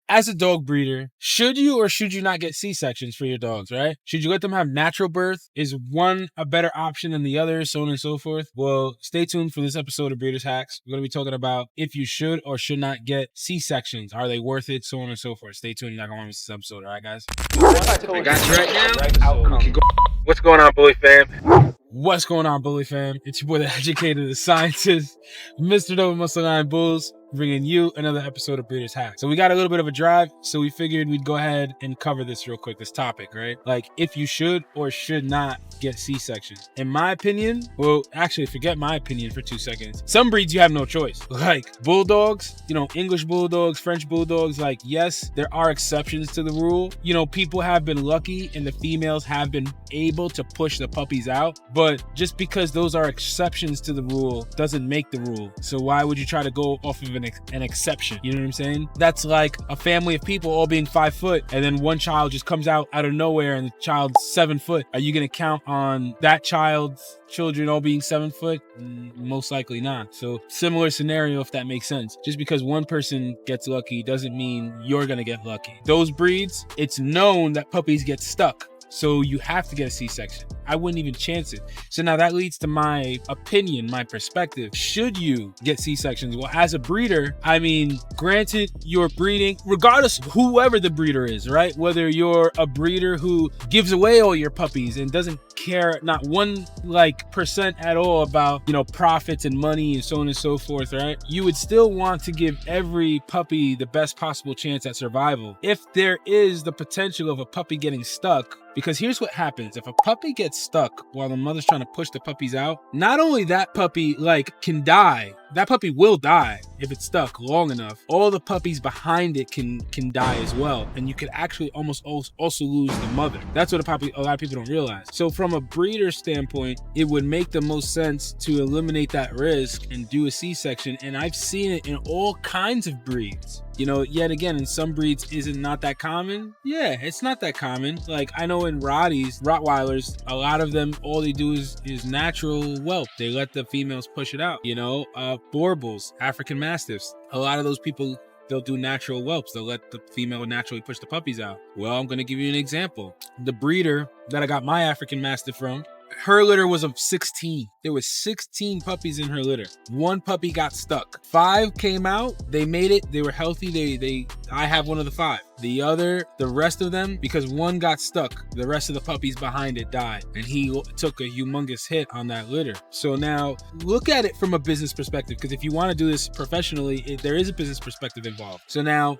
as a dog breeder, should you or should you not get C-sections for your dogs, right? Should you let them have natural birth? Is one a better option than the other, so on and so forth? Well, stay tuned for this episode of Breeders Hacks. We're going to be talking about if you should or should not get C-sections. Are they worth it, so on and so forth. Stay tuned. You're not going to miss this episode, all right, guys? I got you right now. What's going on, Bully fam? What's going on, Bully fam? It's your boy, the educator, the scientist, Mr. Double Muscle Line Bulls, bringing you another episode of Breeders Hack. So we got a little bit of a drive, so we figured we'd go ahead and cover this real quick, this topic, right? Like, if you should or should not get C-section. In my opinion, well, actually, forget my opinion for 2 seconds. Some breeds you have no choice. Like bulldogs, English bulldogs, French bulldogs, like, yes, there are exceptions to the rule. People have been lucky and the females have been able to push the puppies out, but just because those are exceptions to the rule doesn't make the rule. So why would you try to go off of an exception? You know what I'm saying? That's like a family of people all being 5 foot and then one child just comes out of nowhere and the child's 7 foot. Are you going to count on that child's children all being 7 foot? Most likely not. So similar scenario, if that makes sense. Just because one person gets lucky doesn't mean you're going to get lucky. Those breeds, it's known that puppies get stuck. So you have to get a C-section. I wouldn't even chance it. So now that leads to my opinion, my perspective. Should you get C-sections? Well, as a breeder, I mean, granted, you're breeding, regardless of whoever the breeder is, right? Whether you're a breeder who gives away all your puppies and doesn't care not 1% at all about, profits and money and so on and so forth, right? You would still want to give every puppy the best possible chance at survival. If there is the potential of a puppy getting stuck, because here's what happens. If a puppy gets stuck while the mother's trying to push the puppies out, not only that puppy can die, that puppy will die if it's stuck long enough. All the puppies behind it can die as well. And you could actually almost also lose the mother. That's what a lot of people don't realize. So from a breeder standpoint, it would make the most sense to eliminate that risk and do a C-section. And I've seen it in all kinds of breeds. Yet again, in some breeds, is it not that common? Yeah, it's not that common. Like, I know in Rottweilers, a lot of them, all they do is natural whelp. They let the females push it out. Borbals, African Mastiffs. A lot of those people, they'll do natural whelps. They'll let the female naturally push the puppies out. Well, I'm going to give you an example. The breeder that I got my African Mastiff from, her litter was of 16. There was 16 puppies in her litter. One puppy got stuck. 5 came out. They made it. They were healthy. I have one of the 5. The rest of them, because one got stuck, the rest of the puppies behind it died. And he took a humongous hit on that litter. So now look at it from a business perspective, because if you want to do this professionally, there is a business perspective involved. So now,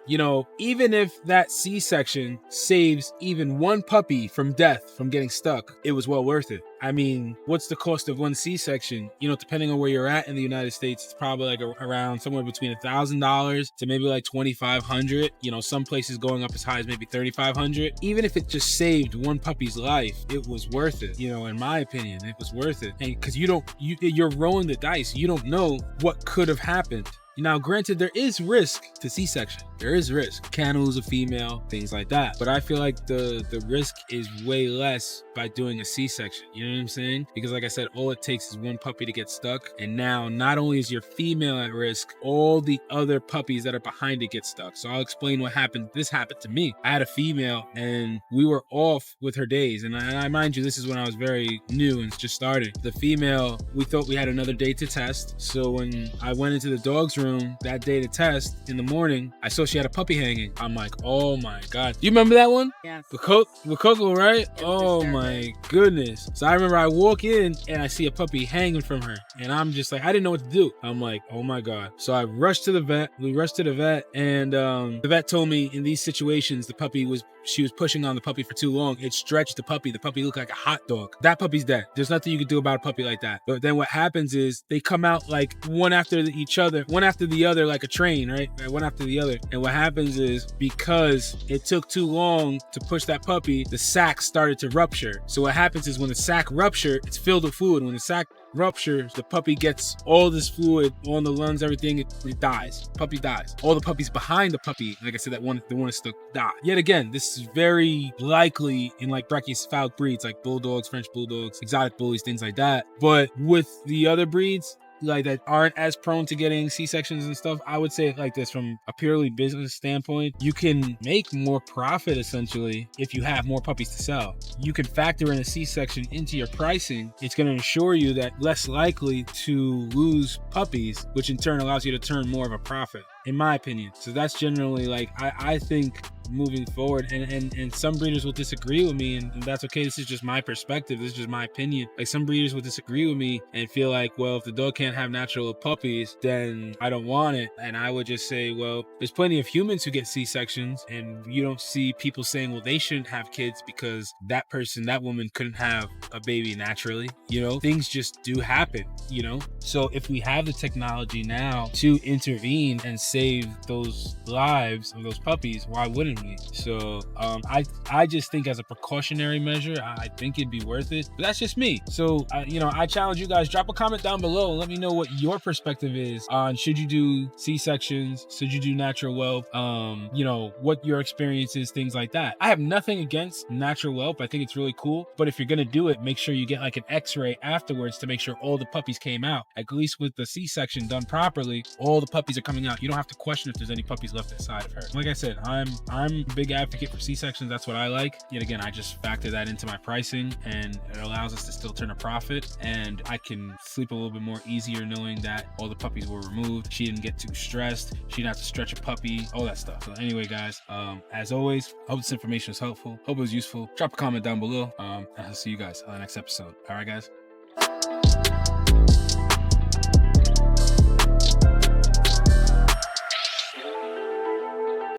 even if that C-section saves even one puppy from death, from getting stuck, it was well worth it. I mean, what's the cost of one C-section? Depending on where you're at in the United States, it's probably around somewhere between $1,000 to maybe $2,500. Some places going up as high as maybe $3,500. Even if it just saved one puppy's life, it was worth it. In my opinion, it was worth it. And because you're rolling the dice, you don't know what could have happened. Now, granted, there is risk to C-section. There is risk. Can lose a female, things like that. But I feel like the risk is way less by doing a C-section. You know what I'm saying? Because like I said, all it takes is one puppy to get stuck. And now, not only is your female at risk, all the other puppies that are behind it get stuck. So I'll explain what happened. This happened to me. I had a female and we were off with her days. And I mind you, this is when I was very new and just started. The female, we thought we had another day to test. So when I went into the dog's room that day to test in the morning, I saw she had a puppy hanging. I'm like, oh my God. Do you remember that one? Yes. With Coco, right? Oh my goodness. So I remember I walk in and I see a puppy hanging from her. And I'm just like, I didn't know what to do. I'm like, oh my God. So I rushed to the vet. We rushed to the vet and the vet told me in these situations, she was pushing on the puppy for too long. It stretched the puppy. The puppy looked like a hot dog. That puppy's dead. There's nothing you can do about a puppy like that. But then what happens is they come out like one after the other, like a train, right? One after the other. And what happens is because it took too long to push that puppy, the sac started to rupture. So what happens is when the sac ruptures, it's filled with fluid. When the sac ruptures, the puppy gets all this fluid on the lungs, everything, it dies. Puppy dies. All the puppies behind the puppy, like I said, the one is stuck, die. Yet again, this is very likely in like brachycephalic breeds like bulldogs, French bulldogs, exotic bullies, things like that. But with the other breeds, like that aren't as prone to getting C-sections and stuff, I would say it like this: from a purely business standpoint, you can make more profit essentially if you have more puppies to sell. You can factor in a C-section into your pricing. It's going to ensure you that less likely to lose puppies, which in turn allows you to turn more of a profit, in my opinion. So that's generally like, I think moving forward, and some breeders will disagree with me, and that's okay. This is just my perspective. This is just my opinion. Like, some breeders will disagree with me and feel like, well, if the dog can't have natural puppies, then I don't want it. And I would just say, well, there's plenty of humans who get C-sections, and you don't see people saying, well, they shouldn't have kids because that woman couldn't have a baby naturally. You know, things just do happen, you know? So if we have the technology now to intervene and save those lives of those puppies, why wouldn't we? So I just think as a precautionary measure, I think it'd be worth it. But that's just me. So I challenge you guys, drop a comment down below and let me know what your perspective is on, should you do C-sections, should you do natural whelp, what your experience is, things like that. I have nothing against natural whelp. I think it's really cool. But if you're gonna do it, make sure you get like an x-ray afterwards to make sure all the puppies came out. At least with the C-section done properly, all the puppies are coming out. You don't have to question if there's any puppies left inside of her. Like I said, I'm a big advocate for C-sections. That's what I like. Yet again, I just factor that into my pricing, and it allows us to still turn a profit, and I can sleep a little bit more easier knowing that all the puppies were removed. She didn't get too stressed. She didn't have to stretch a puppy, all that stuff. So anyway, guys, as always, hope this information was helpful. Hope it was useful. Drop a comment down below. And I'll see you guys on the next episode. All right, guys.